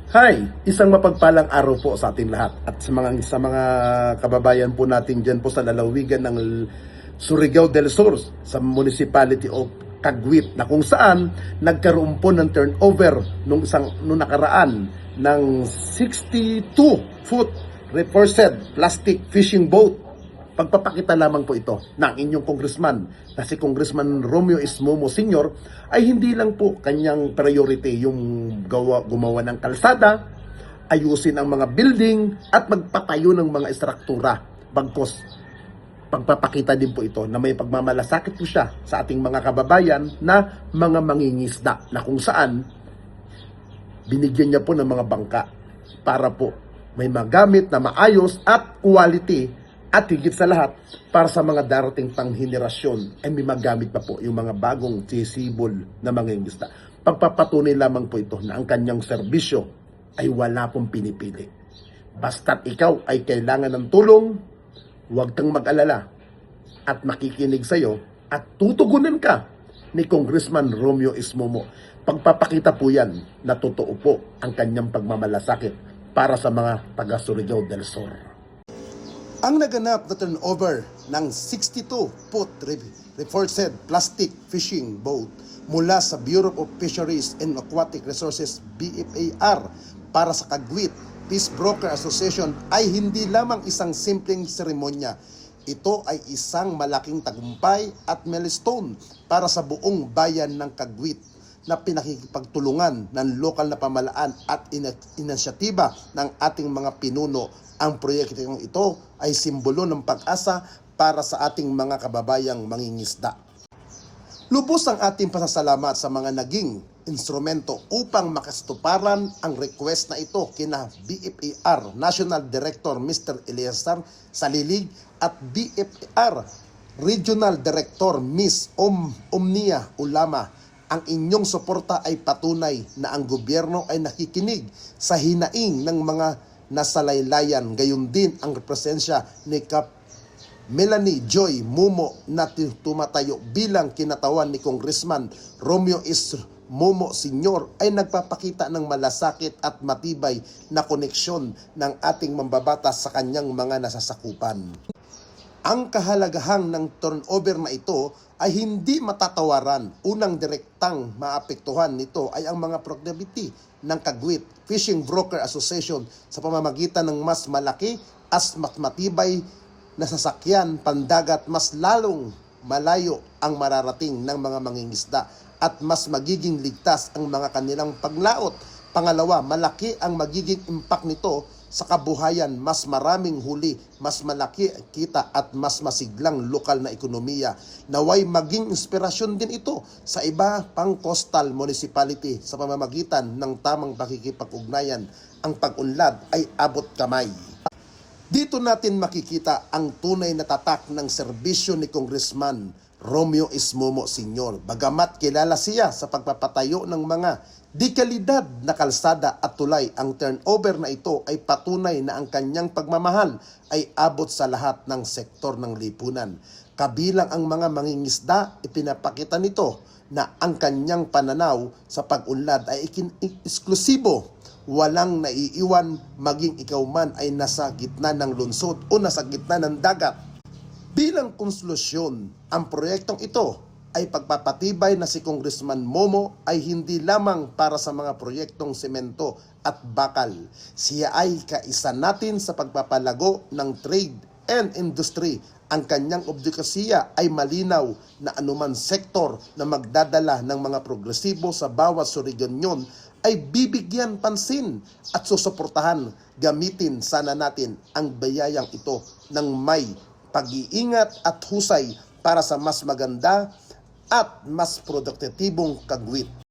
Hi, isang mapagpalang araw po sa ating lahat at sa mga kababayan po natin diyan po sa lalawigan ng Surigao del Sur sa Municipality of Caguit na kung saan nagkaroon po ng turnover nung nakaraan ng 62-foot reinforced plastic fishing boat. Pagpapakita lamang po ito ng inyong congressman na si Congressman Romeo Ismomo Sr. ay hindi lang po kanyang priority yung gumawa ng kalsada, ayusin ang mga building at magpatayo ng mga estruktura. Bagkos, pagpapakita din po ito na may pagmamalasakit po siya sa ating mga kababayan na mga mangingisda na kung saan binigyan niya po ng mga bangka para po may magamit na maayos at quality. At higit sa lahat, para sa mga darating pang henerasyon ay may magamit pa po yung mga bagong sisibol na mga ingisda. Pagpapatunay lamang po ito na ang kanyang serbisyo ay wala pong pinipili. Basta't ikaw ay kailangan ng tulong, huwag kang mag-alala at makikinig sa iyo at tutugunan ka ni Congressman Romeo Ismomo. Pagpapakita po yan na totoo po ang kanyang pagmamalasakit para sa mga taga Surigao del Sur. Ang naganap na turnover ng 62-foot reinforced plastic fishing boat mula sa Bureau of Fisheries and Aquatic Resources BFAR para sa Caguit Peace Broker Association ay hindi lamang isang simpleng seremonya. Ito ay isang malaking tagumpay at milestone para sa buong bayan ng Caguit na pinakikipagtulungan ng lokal na pamahalaan at inisyatiba ng ating mga pinuno. Ang proyektong ito ay simbolo ng pag-asa para sa ating mga kababayang mangingisda. Lubos ang ating pasasalamat sa mga naging instrumento upang makastuparan ang request na ito kina BFAR National Director Mr. Eliazar Salilig at BFAR Regional Director Ms. Omnia Ulama. Ang inyong suporta ay patunay na ang gobyerno ay nakikinig sa hinaing ng mga nasalaylayan. Gayon din ang presensya ni Kap Melanie Joy Mumo na tumatayo bilang kinatawan ni Congressman Romeo Ismomo Sr. ay nagpapakita ng malasakit at matibay na koneksyon ng ating mambabatas sa kanyang mga nasasakupan. Ang kahalagahan ng turnover na ito ay hindi matatawaran. Unang direktang maapektuhan nito ay ang mga productivity ng Caguit Fishing Broker Association sa pamamagitan ng mas malaki at mas matibay na sasakyan pandagat, mas lalong malayo ang mararating ng mga mangingisda at mas magiging ligtas ang mga kanilang paglaot. Pangalawa, malaki ang magiging impact nito sa kabuhayan, mas maraming huli, mas malaki kita at mas masiglang lokal na ekonomiya. Naway maging inspirasyon din ito sa iba pang coastal municipality sa pamamagitan ng tamang pakikipag-ugnayan. Ang pag-unlad ay abot kamay. Dito natin makikita ang tunay na tatak ng serbisyo ni Congressman Romeo Ismomo Sr. Bagamat kilala siya sa pagpapatayo ng mga dekalidad na kalsada at tulay, ang turnover na ito ay patunay na ang kanyang pagmamahal ay abot sa lahat ng sektor ng lipunan. Kabilang ang mga mangingisda, ipinapakita nito na ang kanyang pananaw sa pag-unlad ay eksklusibo. Walang naiiwan, maging ikaw man ay nasa gitna ng lungsod o nasa gitna ng dagat. Bilang konsolusyon, ang proyektong ito ay pagpapatibay na si Congressman Momo ay hindi lamang para sa mga proyektong semento at bakal. Siya ay kaisa natin sa pagpapalago ng trade and industry. Ang kanyang obligasiya ay malinaw na anuman sektor na magdadala ng mga progresibo sa bawat Surigao ay bibigyan pansin at susuportahan. Gamitin sana natin ang bayayang ito ng may pag-iingat at husay para sa mas maganda at mas produktibong Caguit.